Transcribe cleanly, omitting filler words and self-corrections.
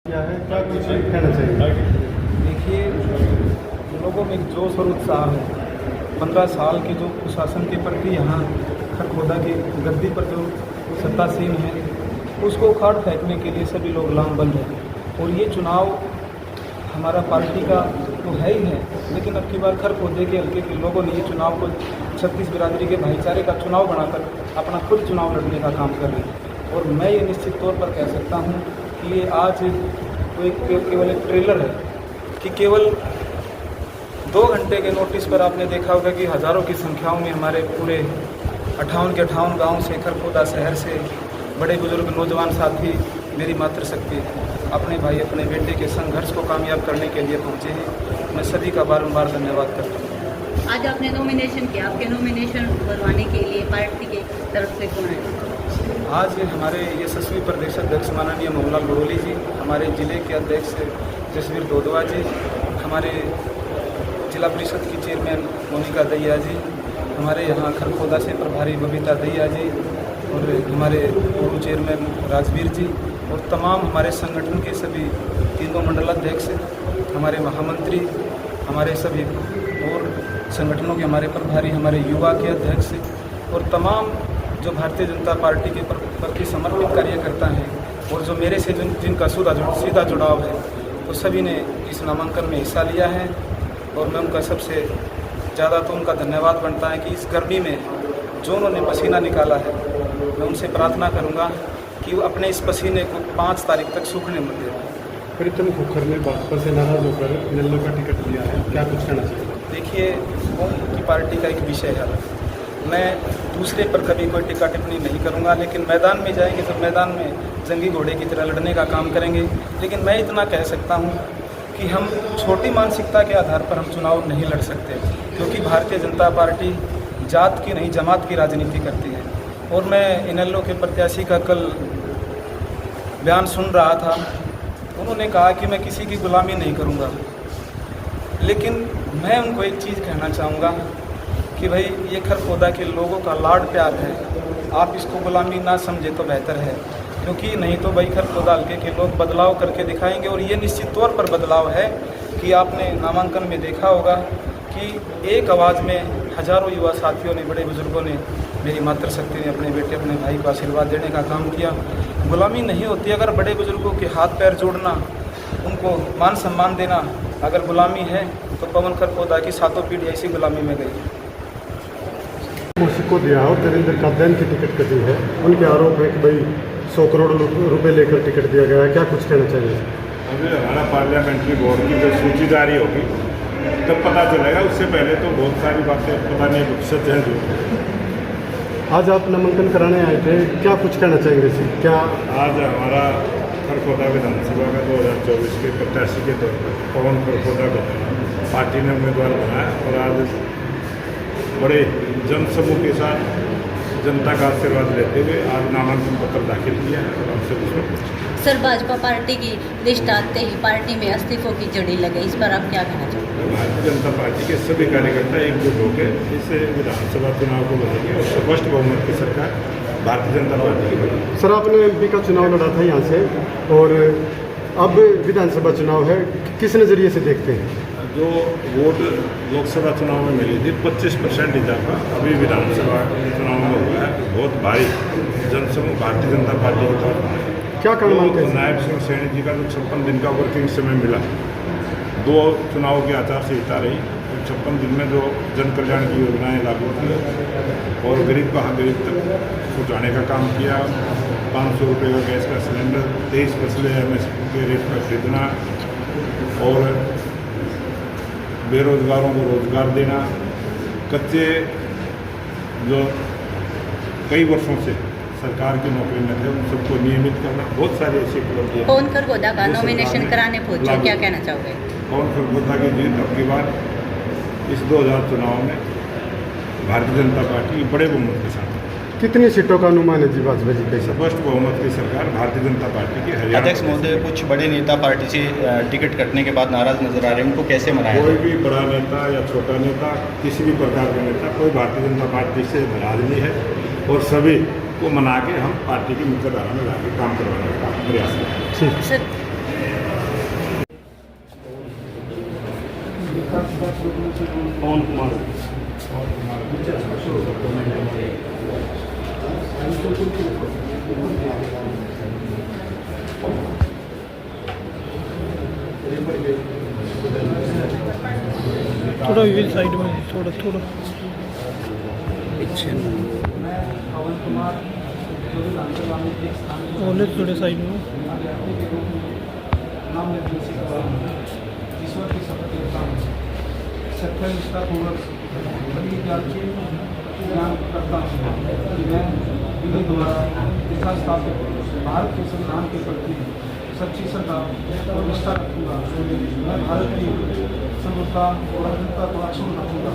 क्या है, क्या कुछ कहना चाहिए? देखिए, लोगों में एक जोश और उत्साह है। 15 साल के जो कुशासन के प्रति यहाँ खरखोदा की गद्दी पर जो सत्तासीन है, उसको उखाड़ फेंकने के लिए सभी लोग लामबंद हैं। और ये चुनाव हमारा पार्टी का तो है ही है, लेकिन अब की बार खरखोदे के हल्के के लोगों ने ये चुनाव को 36 बिरादरी के भाईचारे का चुनाव बनाकर अपना खुद चुनाव लड़ने का काम कर रहे हैं। और मैं ये निश्चित तौर पर कह सकता हूँ कि ये आज केवल एक ट्रेलर है कि केवल 2 घंटे के नोटिस पर आपने देखा होगा कि हज़ारों की संख्याओं में हमारे पूरे 58 के 58 गाँव से, खरखोदा शहर से बड़े बुजुर्ग नौजवान साथी, मेरी मातृशक्ति अपने भाई अपने बेटे के संघर्ष को कामयाब करने के लिए पहुँचे हैं। मैं सभी का बारंबार धन्यवाद करता हूँ। आज आपने नॉमिनेशन किया, आपके नॉमिनेशन करवाने के लिए पार्टी के तरफ से कौन है? आज हमारे यशस्वी प्रदेश अध्यक्ष माननीय मोहनलाल बड़ोली जी, हमारे जिले के अध्यक्ष जसवीर दोदवा जी, हमारे जिला परिषद की चेयरमैन मोनिका दैया जी, हमारे यहाँ खरखोदा से प्रभारी बबीता दैया जी और हमारे पूर्व चेयरमैन राजवीर जी और तमाम हमारे संगठन के सभी तीनों मंडलाध्यक्ष, हमारे महामंत्री, हमारे सभी और संगठनों के हमारे प्रभारी, हमारे युवा के अध्यक्ष और तमाम जो भारतीय जनता पार्टी के प्रति समर्पित कार्यकर्ता हैं और जो मेरे से जिनका सीधा जुड़ाव है, तो सभी ने इस नामांकन में हिस्सा लिया है। और मैं उनका सबसे ज़्यादा तो उनका धन्यवाद बनता है कि इस गर्मी में जो उन्होंने पसीना निकाला है, मैं उनसे प्रार्थना करूंगा कि वो अपने इस पसीने को 5 तारीख तक सूखने मत दें। प्रीतम खुखर ने भाजपा से नाराज होकर नेल्लो का टिकट लिया है, क्या कुछ कहना चाहिए? देखिए, उनकी पार्टी का एक विषय है, मैं दूसरे पर कभी कोई टिक्का टिप्पणी नहीं करूंगा, लेकिन मैदान में जाएंगे तो मैदान में जंगी घोड़े की तरह लड़ने का काम करेंगे। लेकिन मैं इतना कह सकता हूं कि हम छोटी मानसिकता के आधार पर हम चुनाव नहीं लड़ सकते, क्योंकि भारतीय जनता पार्टी जात की नहीं जमात की राजनीति करती है। और मैं इनेलो के प्रत्याशी का कल बयान सुन रहा था, उन्होंने कहा कि मैं किसी की गुलामी नहीं करूंगा, लेकिन मैं उनको एक चीज़ कहना चाहूँगा कि भाई ये खरखोदा के लोगों का लाड प्यार है, आप इसको गुलामी ना समझे तो बेहतर है, क्योंकि नहीं तो भाई खरखोदा हल्के के लोग बदलाव करके दिखाएंगे। और ये निश्चित तौर पर बदलाव है कि आपने नामांकन में देखा होगा कि एक आवाज़ में हज़ारों युवा साथियों ने, बड़े बुजुर्गों ने, मेरी मातृशक्ति ने अपने बेटे अपने भाई को आशीर्वाद देने का काम किया। गुलामी नहीं होती अगर बड़े बुजुर्गों के हाथ पैर जोड़ना, उनको मान सम्मान देना अगर गुलामी है, तो पवन खरखोदा की 7 पीढ़ी ऐसी गुलामी में गई। कुर्सी को दिया और देवेंद्र कादैन की टिकट कटी है, उनके आरोप है कि भाई 100 करोड़ रुपए लेकर टिकट दिया गया है, क्या कुछ कहना चाहिए? अभी हमारा पार्लियामेंट्री बोर्ड की जब सूची जारी होगी तब पता चलेगा, उससे पहले तो बहुत सारी बातें पता नहीं सच है जो। आज आप नामांकन कराने आए थे, क्या कुछ कहना चाहेंगे सर? क्या आज हमारा खरखोदा विधानसभा का 2024 के प्रत्याशी के तौर पर पवन खरखोदा को पार्टी ने उम्मीदवार बनाया और आज बड़े जनसमूह के साथ जनता का आशीर्वाद लेते हुए आज नामांकन पत्र दाखिल किया है और हमसे उसमें सर, भाजपा पार्टी की लिस्ट आते ही पार्टी में इस्तीफों की जड़ी लगे, इस पर आप क्या कहना चाहते हैं? भारतीय जनता पार्टी के सभी कार्यकर्ता एकजुट होकर इस विधानसभा चुनाव को लड़ेंगे और स्पष्ट बहुमत की सरकार भारतीय जनता पार्टी की बनेगी। सर, आपने एमपी का चुनाव लड़ा था यहाँ से और अब विधानसभा चुनाव है, किस नज़रिए से देखते हैं? जो वोट लोकसभा चुनाव में मिली थी 25% इजाफा अभी विधानसभा चुनाव में हुआ है, बहुत भारी जनसमूह भारतीय जनता पार्टी की तरफ है। क्या कहना मानते हैं? नायब सिंह सैनी जी का जो 56 दिन का वर्किंग समय मिला, 2 चुनाव की आचार संहिता रही, 56 दिन में जो जन कल्याण की योजनाएं लागू की और गरीब का गरीब तक पहुँचाने का काम किया, 500 रुपये का गैस का सिलेंडर, 23 फसलें MSP के रेट पर खरीदना और बेरोजगारों को रोजगार देना, कच्चे जो कई वर्षों से सरकार की नौकरी में थे उन सबको नियमित करना, बहुत सारी ऐसी उपलब्धियाँ। पवन खरखोदा का नॉमिनेशन कराने पहुंचे, क्या कहना चाहोगे? पवन खरखोदा की जीत अब की बार इस 2000 चुनाव में भारतीय जनता पार्टी बड़े बहुमत के साथ। कितनी सीटों का अनुमान है जी भाजपा जी कैसा? स्पष्ट बहुमत की सरकार भारतीय जनता पार्टी की हरियाणा। अध्यक्ष महोदय, कुछ बड़े नेता पार्टी से टिकट कटने के बाद नाराज नजर आ रहे हैं, उनको कैसे मनाया? कोई भी बड़ा नेता या छोटा नेता, किसी भी प्रकार का नेता, कोई भारतीय जनता पार्टी से नाराज नहीं है और सभी को मना के हम पार्टी की मुख्य धारा में लाके काम करवाने का प्रयास करें। ठीक। सर, पवन कुमार थोड़ा ये साइड में थोड़ा थोड़ा मैं पवन कुमार जो भी विधानसभा में एक स्थान बोले थोड़े साइड में नाम निर्देशित ईश्वर की शपथ लेता हूँ सत्य निष्ठापूर्वक सभी ज्ञान करता हूँ कि मैं विधि द्वारा यथा स्थापित भारत के संविधान के प्रति सच्ची श्रद्धा और निष्ठा रखूँगा। मैं भारत की संप्रभुता और अखंडता को अक्षुण्ण रखूँगा।